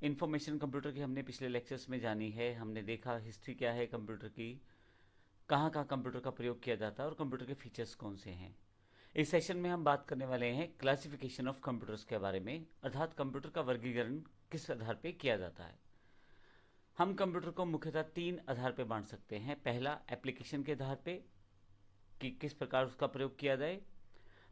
Information computer की हमने पिछले लेक्चर्स में जानी है। हमने देखा हिस्ट्री क्या है कंप्यूटर की, कहाँ कहाँ कंप्यूटर का प्रयोग किया जाता है और कंप्यूटर के फीचर्स कौन से हैं। इस सेशन में हम बात करने वाले हैं क्लासिफिकेशन ऑफ कंप्यूटर्स के बारे में, अर्थात कंप्यूटर का वर्गीकरण किस आधार पर किया जाता है। हम कंप्यूटर को मुख्यतः तीन आधार पर बांट सकते हैं। पहला, एप्लीकेशन के आधार पे कि किस प्रकार उसका प्रयोग किया जाए,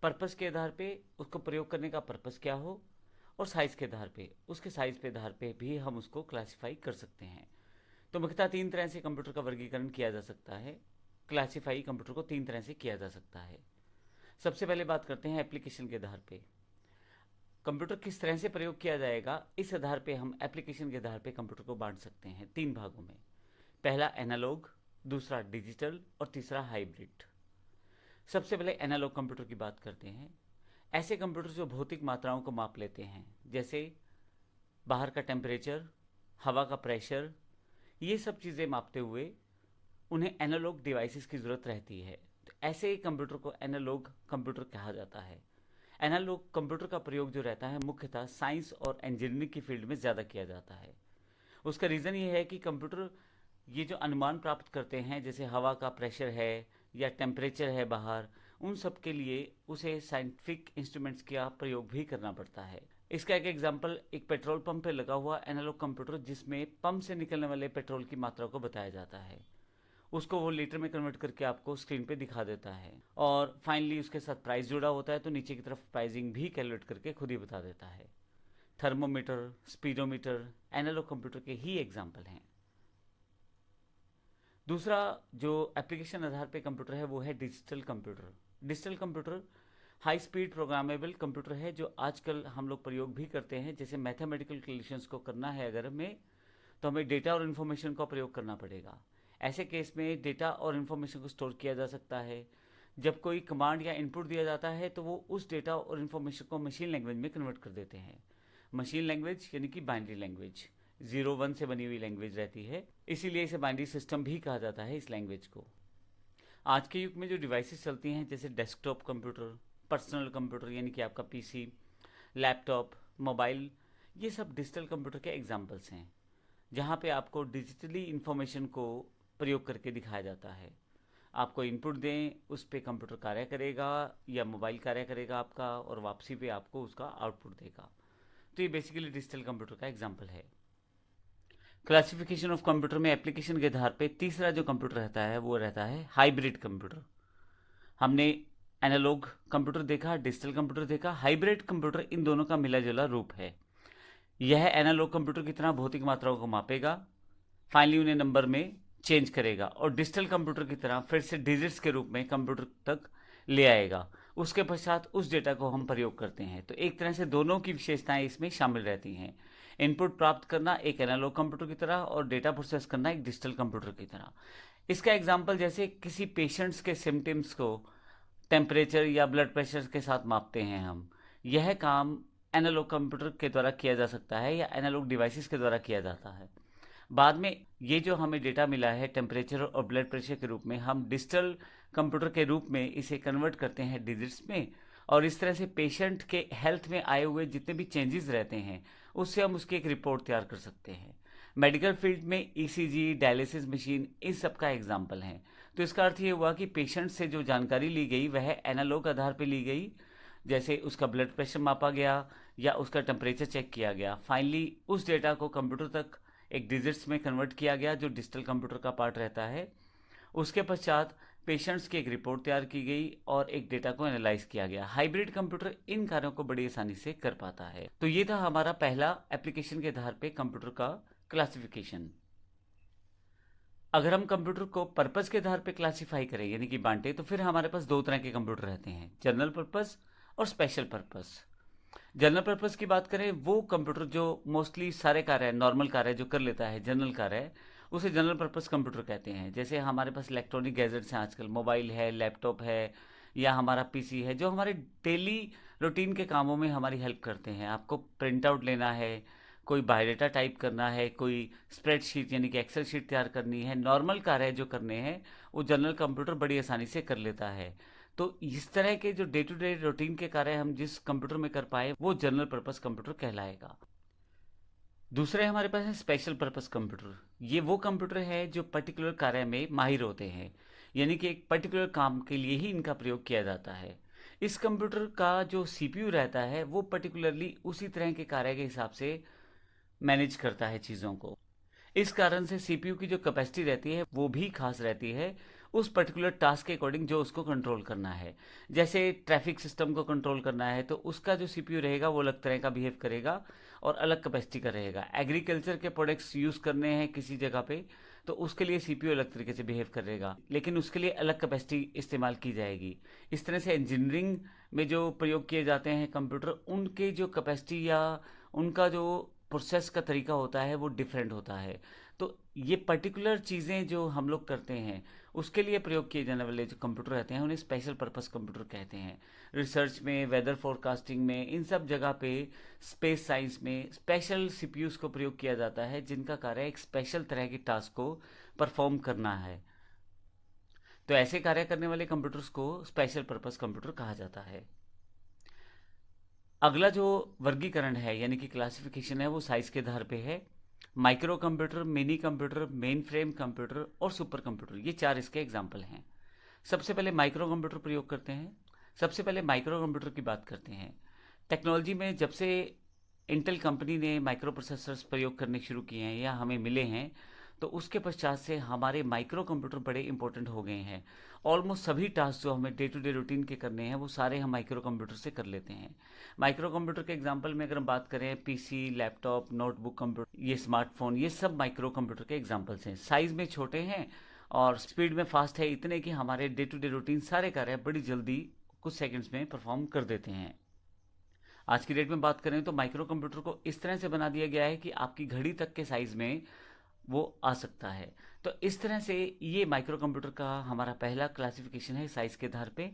पर्पस के आधार पे उसको प्रयोग करने का पर्पस क्या हो, और साइज के आधार पे उसके साइज के आधार पे भी हम उसको क्लासिफाई कर सकते हैं। तो मुख्यतः तीन तरह से कंप्यूटर का वर्गीकरण किया जा सकता है। क्लासिफाई कंप्यूटर को तीन तरह से किया जा सकता है। सबसे पहले बात करते हैं एप्लीकेशन के आधार पे। कंप्यूटर किस तरह से प्रयोग किया जाएगा, इस आधार पे हम एप्लीकेशन के आधार पे कंप्यूटर को बांट सकते हैं तीन भागों में। पहला एनालॉग, दूसरा डिजिटल और तीसरा हाइब्रिड। सबसे पहले एनालॉग कंप्यूटर की बात करते हैं। ऐसे कंप्यूटर जो भौतिक मात्राओं को माप लेते हैं, जैसे बाहर का टेम्परेचर, हवा का प्रेशर, ये सब चीज़ें मापते हुए उन्हें एनालॉग डिवाइसेस की ज़रूरत रहती है। तो ऐसे ही कंप्यूटर को एनालॉग कंप्यूटर कहा जाता है। एनालॉग कंप्यूटर का प्रयोग जो रहता है मुख्यतः साइंस और इंजीनियरिंग की फील्ड में ज़्यादा किया जाता है। उसका रीज़न ये है कि कंप्यूटर ये जो अनुमान प्राप्त करते हैं, जैसे हवा का प्रेशर है या टेम्परेचर है बाहर, उन सब के लिए उसे साइंटिफिक इंस्ट्रूमेंट्स का प्रयोग भी करना पड़ता है। इसका एक एग्जांपल एक पेट्रोल पंप पे लगा हुआ एनालॉग कंप्यूटर, जिसमें पंप से निकलने वाले पेट्रोल की मात्रा को बताया जाता है। उसको वो लीटर में कन्वर्ट करके आपको स्क्रीन पे दिखा देता है, और फाइनली उसके साथ प्राइस जुड़ा होता है, तो नीचे की तरफ प्राइसिंग भी कैलकुलेट करके खुद ही बता देता है। थर्मोमीटर, स्पीडोमीटर एनालॉग कंप्यूटर के ही एग्जाम्पल हैं। दूसरा जो एप्लीकेशन आधार पे कंप्यूटर है वो है digital computer. Digital computer high speed programmable computer है, जो आजकल हम लोग प्रयोग भी करते हैं। जैसे मैथमेटिकल कैलकुलेशंस को करना है अगर हमें, तो हमें डेटा और इन्फॉर्मेशन का प्रयोग करना पड़ेगा। ऐसे केस में डेटा और इन्फॉर्मेशन को स्टोर किया जा सकता है। जब कोई कमांड या इनपुट दिया जाता है तो वो उस डेटा और इन्फॉर्मेशन को मशीन लैंग्वेज में कन्वर्ट कर देते हैं। मशीन लैंग्वेज यानी कि बाइनरी लैंग्वेज, 0 1 से बनी हुई लैंग्वेज रहती है, इसीलिए इसे बाइनरी सिस्टम भी कहा जाता है इस लैंग्वेज को। आज के युग में जो डिवाइसेस चलती हैं, जैसे डेस्कटॉप कंप्यूटर, पर्सनल कंप्यूटर यानी कि आपका पीसी, लैपटॉप, मोबाइल, ये सब डिजिटल कंप्यूटर के एग्जाम्पल्स हैं, जहाँ पे आपको डिजिटली इंफॉर्मेशन को प्रयोग करके दिखाया जाता है। आपको इनपुट दें, उस पर कंप्यूटर कार्य करेगा या मोबाइल कार्य करेगा आपका, और वापसी पे आपको उसका आउटपुट देगा। तो ये बेसिकली डिजिटल कंप्यूटर का एग्जाम्पल है। क्लासिफिकेशन ऑफ कंप्यूटर में एप्लीकेशन के आधार पे तीसरा जो कंप्यूटर रहता है वो रहता है हाइब्रिड कंप्यूटर। हमने एनालॉग कंप्यूटर देखा, डिजिटल कंप्यूटर देखा, हाइब्रिड कंप्यूटर इन दोनों का मिला जुला रूप है। यह एनालॉग कंप्यूटर की तरह भौतिक मात्राओं को मापेगा, फाइनली उन्हें नंबर में चेंज करेगा, और डिजिटल कंप्यूटर की तरह फिर से डिजिट्स के रूप में कंप्यूटर तक ले आएगा। उसके पश्चात उस डेटा को हम प्रयोग करते हैं। तो एक तरह से दोनों की विशेषताएं इसमें शामिल रहती हैं। इनपुट प्राप्त करना एक एनालॉग कंप्यूटर की तरह, और डेटा प्रोसेस करना एक डिजिटल कंप्यूटर की तरह। इसका एग्जाम्पल, जैसे किसी पेशेंट्स के सिम्टम्स को टेम्परेचर या ब्लड प्रेशर के साथ मापते हैं हम, यह काम एनालॉग कंप्यूटर के द्वारा किया जा सकता है या एनालॉग डिवाइसेस के द्वारा किया जाता है। बाद में ये जो हमें डेटा मिला है टेम्परेचर और ब्लड प्रेशर के रूप में, हम डिजिटल कंप्यूटर के रूप में इसे कन्वर्ट करते हैं डिजिट्स में, और इस तरह से पेशेंट के हेल्थ में आए हुए जितने भी चेंजेस रहते हैं उससे हम उसकी एक रिपोर्ट तैयार कर सकते हैं। मेडिकल फील्ड में ईसीजी, डायलिसिस मशीन, इन सब का एग्जाम्पल है। तो इसका अर्थ ये हुआ कि पेशेंट से जो जानकारी ली गई वह एनालॉग आधार पर ली गई, जैसे उसका ब्लड प्रेशर मापा गया या उसका टेम्परेचर चेक किया गया। फाइनली उस डेटा को कंप्यूटर तक एक डिजिट्स में कन्वर्ट किया गया, जो डिजिटल कंप्यूटर का पार्ट रहता है। उसके पश्चात पेशेंट्स की एक रिपोर्ट तैयार की गई और एक डेटा को एनालाइज किया गया। हाइब्रिड कंप्यूटर इन कार्यों को बड़ी आसानी से कर पाता है। तो ये था हमारा पहला एप्लीकेशन के आधार पे कंप्यूटर का क्लासिफिकेशन। अगर हम कंप्यूटर को पर्पस के आधार पे क्लासिफाई करें यानी कि बांटे, तो फिर हमारे पास दो तरह के कंप्यूटर रहते हैं, जनरल पर्पस और स्पेशल पर्पस। जनरल पर्पस की बात करें, वो कंप्यूटर जो मोस्टली सारे कार्य नॉर्मल कार्य जो कर लेता है, जनरल कार्य, उसे जनरल पर्पस कंप्यूटर कहते हैं। जैसे हमारे पास इलेक्ट्रॉनिक गैजेट्स हैं आजकल, मोबाइल है, लैपटॉप है, या हमारा पीसी है, जो हमारे डेली रूटीन के कामों में हमारी हेल्प करते हैं। आपको प्रिंट आउट लेना है, कोई बायोडाटा टाइप करना है, कोई स्प्रेडशीट यानी कि एक्सेल शीट तैयार करनी है, नॉर्मल कार्य जो करने हैं वो जनरल कंप्यूटर बड़ी आसानी से कर लेता है। तो इस तरह के जो डे टू डे रूटीन के कार्य हम जिस कंप्यूटर में कर पाए वो जनरल पर्पस कंप्यूटर कहलाएगा। दूसरे हमारे पास है स्पेशल पर्पस कंप्यूटर। ये वो कंप्यूटर है जो पर्टिकुलर कार्य में माहिर होते हैं, यानी कि एक पर्टिकुलर काम के लिए ही इनका प्रयोग किया जाता है। इस कंप्यूटर का जो सीपीयू रहता है वो पर्टिकुलरली उसी तरह के कार्य के हिसाब से मैनेज करता है चीज़ों को। इस कारण से सीपीयू की जो कैपेसिटी रहती है वो भी खास रहती है उस पर्टिकुलर टास्क के अकॉर्डिंग जो उसको कंट्रोल करना है। जैसे ट्रैफिक सिस्टम को कंट्रोल करना है तो उसका जो सीपीयू रहेगा वो अलग तरह का बिहेव करेगा और अलग कैपेसिटी का रहेगा। एग्रीकल्चर के प्रोडक्ट्स यूज़ करने हैं किसी जगह पे तो उसके लिए सीपीयू अलग तरीके से बिहेव करेगा, लेकिन उसके लिए अलग कैपेसिटी इस्तेमाल की जाएगी। इस तरह से इंजीनियरिंग में जो प्रयोग किए जाते हैं कंप्यूटर, उनके जो कैपेसिटी या उनका जो प्रोसेस का तरीका होता है वो डिफरेंट होता है। तो ये पर्टिकुलर चीज़ें जो हम लोग करते हैं उसके लिए प्रयोग किए जाने वाले जो कंप्यूटर रहते हैं उन्हें स्पेशल पर्पस कंप्यूटर कहते हैं। रिसर्च में, वेदर फोरकास्टिंग में, इन सब जगह पे, स्पेस साइंस में स्पेशल सीपीयूज को प्रयोग किया जाता है जिनका कार्य एक स्पेशल तरह की टास्क को परफॉर्म करना है। तो ऐसे कार्य करने वाले कंप्यूटर्स को स्पेशल पर्पस कंप्यूटर कहा जाता है। अगला जो वर्गीकरण है यानी कि क्लासिफिकेशन है वो साइज के आधार पे है। Micro computer, mini computer, main frame computer और सुपर कंप्यूटर, ये चार इसके एग्जाम्पल हैं। सबसे पहले माइक्रो कंप्यूटर प्रयोग करते हैं। सबसे पहले माइक्रो कंप्यूटर की बात करते हैं। टेक्नोलॉजी में जब से इंटेल कंपनी ने माइक्रो प्रोसेसर्स प्रयोग करने शुरू किए हैं या हमें मिले हैं तो उसके पश्चात से हमारे माइक्रो कंप्यूटर बड़े इंपॉर्टेंट हो गए हैं। ऑलमोस्ट सभी टास्क जो हमें डे टू डे रूटीन के करने हैं वो सारे हम माइक्रो कंप्यूटर से कर लेते हैं। माइक्रो कंप्यूटर के एग्जांपल में अगर हम बात करें, पीसी, लैपटॉप, नोटबुक कंप्यूटर, ये स्मार्टफोन, ये सब माइक्रो कंप्यूटर के एग्जांपल्स हैं। साइज में छोटे हैं और स्पीड में फास्ट है, इतने कि हमारे डे टू डे रूटीन सारे कार्य बड़ी जल्दी कुछ सेकंड्स में परफॉर्म कर देते हैं। आज की डेट में बात करें तो माइक्रो कंप्यूटर को इस तरह से बना दिया गया है कि आपकी घड़ी तक के साइज में वो आ सकता है। तो इस तरह से ये माइक्रो कंप्यूटर का हमारा पहला क्लासिफिकेशन है साइज के आधार पे।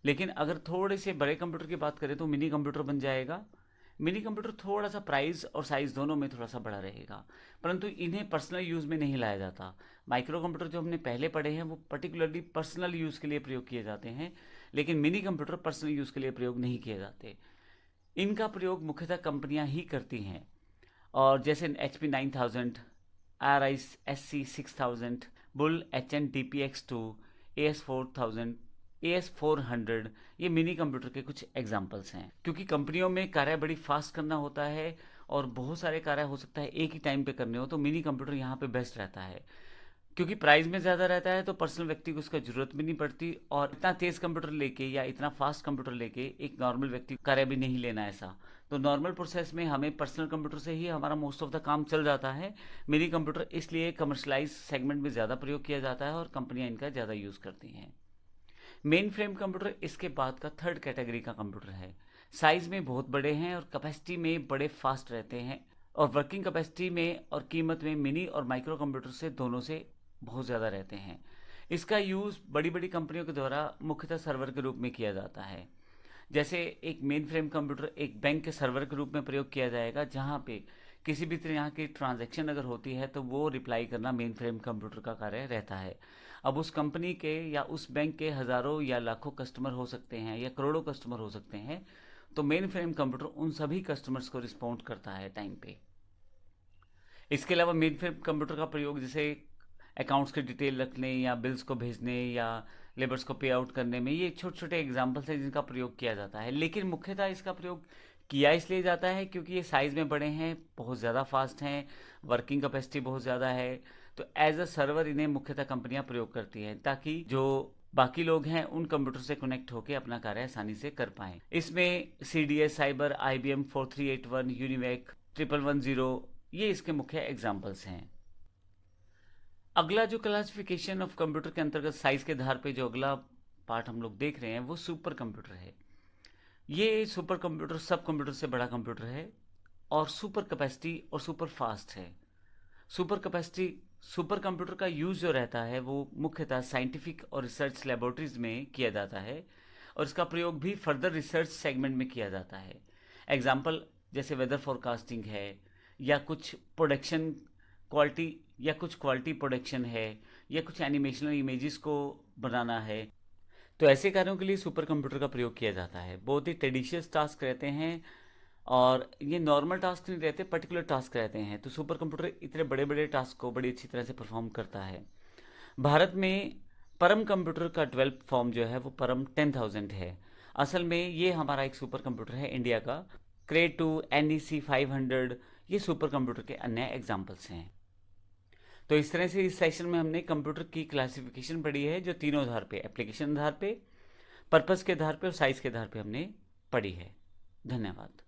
लेकिन अगर थोड़े से बड़े कंप्यूटर की बात करें तो मिनी कंप्यूटर बन जाएगा। मिनी कंप्यूटर थोड़ा सा प्राइस और साइज दोनों में थोड़ा सा बड़ा रहेगा, परंतु इन्हें पर्सनल यूज़ में नहीं लाया जाता। माइक्रो कंप्यूटर जो हमने पहले पढ़े हैं वो पर्टिकुलरली पर्सनल यूज़ के लिए प्रयोग किए जाते हैं, लेकिन मिनी कंप्यूटर पर्सनल यूज़ के लिए प्रयोग नहीं किए जाते। इनका प्रयोग मुख्यतः कंपनियां ही करती हैं, और जैसे HP 9000, RISC 6000, bull HN DPX2, AS4000, AS400, ये मिनी कंप्यूटर के कुछ एग्जांपल्स हैं। क्योंकि कंपनियों में कार्य बड़ी फास्ट करना होता है और बहुत सारे कार्य हो सकता है एक ही टाइम पे करने हो, तो मिनी कंप्यूटर यहाँ पे बेस्ट रहता है। क्योंकि प्राइस में ज़्यादा रहता है तो पर्सनल व्यक्ति को उसका जरूरत भी नहीं पड़ती, और इतना तेज़ कंप्यूटर लेके या इतना फास्ट कंप्यूटर लेके एक नॉर्मल व्यक्ति कार्य भी नहीं लेना ऐसा। तो नॉर्मल प्रोसेस में हमें पर्सनल कंप्यूटर से ही हमारा मोस्ट ऑफ द काम चल जाता है। मिनी कंप्यूटर इसलिए कमर्शलाइज सेगमेंट में ज़्यादा प्रयोग किया जाता है और कंपनियां इनका ज़्यादा यूज़ करती हैं। मेन फ्रेम कंप्यूटर इसके बाद का थर्ड कैटेगरी का कंप्यूटर है। साइज में बहुत बड़े हैं और कैपेसिटी में बड़े फास्ट रहते हैं, और वर्किंग कैपेसिटी में और कीमत में मिनी और माइक्रो कंप्यूटर से दोनों से बहुत ज़्यादा रहते हैं। इसका यूज़ बड़ी बड़ी कंपनियों के द्वारा मुख्यतः सर्वर के रूप में किया जाता है। जैसे एक मेन फ्रेम कंप्यूटर एक बैंक के सर्वर के रूप में प्रयोग किया जाएगा, जहाँ पे किसी भी तरह की ट्रांजैक्शन अगर होती है तो वो रिप्लाई करना मेन फ्रेम कंप्यूटर का कार्य रहता है। अब उस कंपनी के या उस बैंक के हज़ारों या लाखों कस्टमर हो सकते हैं या करोड़ों कस्टमर हो सकते हैं, तो मेन फ्रेम कंप्यूटर उन सभी कस्टमर्स को रिस्पॉन्ड करता है टाइम पे। इसके अलावा मेन फ्रेम कंप्यूटर का प्रयोग जैसे अकाउंट्स की डिटेल रखने या बिल्स को भेजने या लेबर्स को पे आउट करने में, ये छोटे छोटे एग्जाम्पल्स हैं जिनका प्रयोग किया जाता है। लेकिन मुख्यतः इसका प्रयोग किया इसलिए जाता है क्योंकि ये साइज में बड़े हैं, बहुत ज़्यादा फास्ट हैं, वर्किंग कैपेसिटी बहुत ज़्यादा है। तो एज अ सर्वर इन्हें मुख्यतः कंपनियां प्रयोग करती हैं ताकि जो बाकी लोग हैं उन कंप्यूटर से कनेक्ट होकर अपना कार्य आसानी से कर पाएं। इसमें CDS, साइबर, IBM 4381, यूनिवेक 1110, ये इसके मुख्य एग्जाम्पल्स हैं। अगला जो क्लासिफिकेशन ऑफ कंप्यूटर के अंतर्गत साइज के आधार पे जो अगला पार्ट हम लोग देख रहे हैं वो सुपर कंप्यूटर है। ये सुपर कंप्यूटर सब कंप्यूटर से बड़ा कंप्यूटर है और सुपर कैपेसिटी और सुपर फास्ट है। सुपर कैपेसिटी सुपर कंप्यूटर का यूज़ जो रहता है वो मुख्यतः साइंटिफिक और रिसर्च लेबोरेटरीज में किया जाता है, और इसका प्रयोग भी फर्दर रिसर्च सेगमेंट में किया जाता है। एग्जाम्पल जैसे वेदर फोरकास्टिंग है, या कुछ प्रोडक्शन क्वालिटी, या कुछ क्वालिटी प्रोडक्शन है, या कुछ एनिमेशनल इमेजेस को बनाना है, तो ऐसे कार्यों के लिए सुपर कंप्यूटर का प्रयोग किया जाता है। बहुत ही टेडिशियस टास्क रहते हैं और ये नॉर्मल टास्क नहीं रहते, पर्टिकुलर टास्क रहते हैं। तो सुपर कंप्यूटर इतने बड़े बड़े टास्क को बड़ी अच्छी तरह से परफॉर्म करता है। भारत में परम कंप्यूटर का 12 फॉर्म जो है वो परम 10,000 है। असल में ये हमारा एक सुपर कंप्यूटर है इंडिया का। क्रे 2, NEC 500, ये सुपर कंप्यूटर के अन्य एग्जाम्पल्स हैं। तो इस तरह से इस सेशन में हमने कंप्यूटर की क्लासिफिकेशन पढ़ी है, जो तीनों आधार पे, एप्लीकेशन आधार पे, पर्पस के आधार पे और साइज के आधार पे हमने पढ़ी है। धन्यवाद।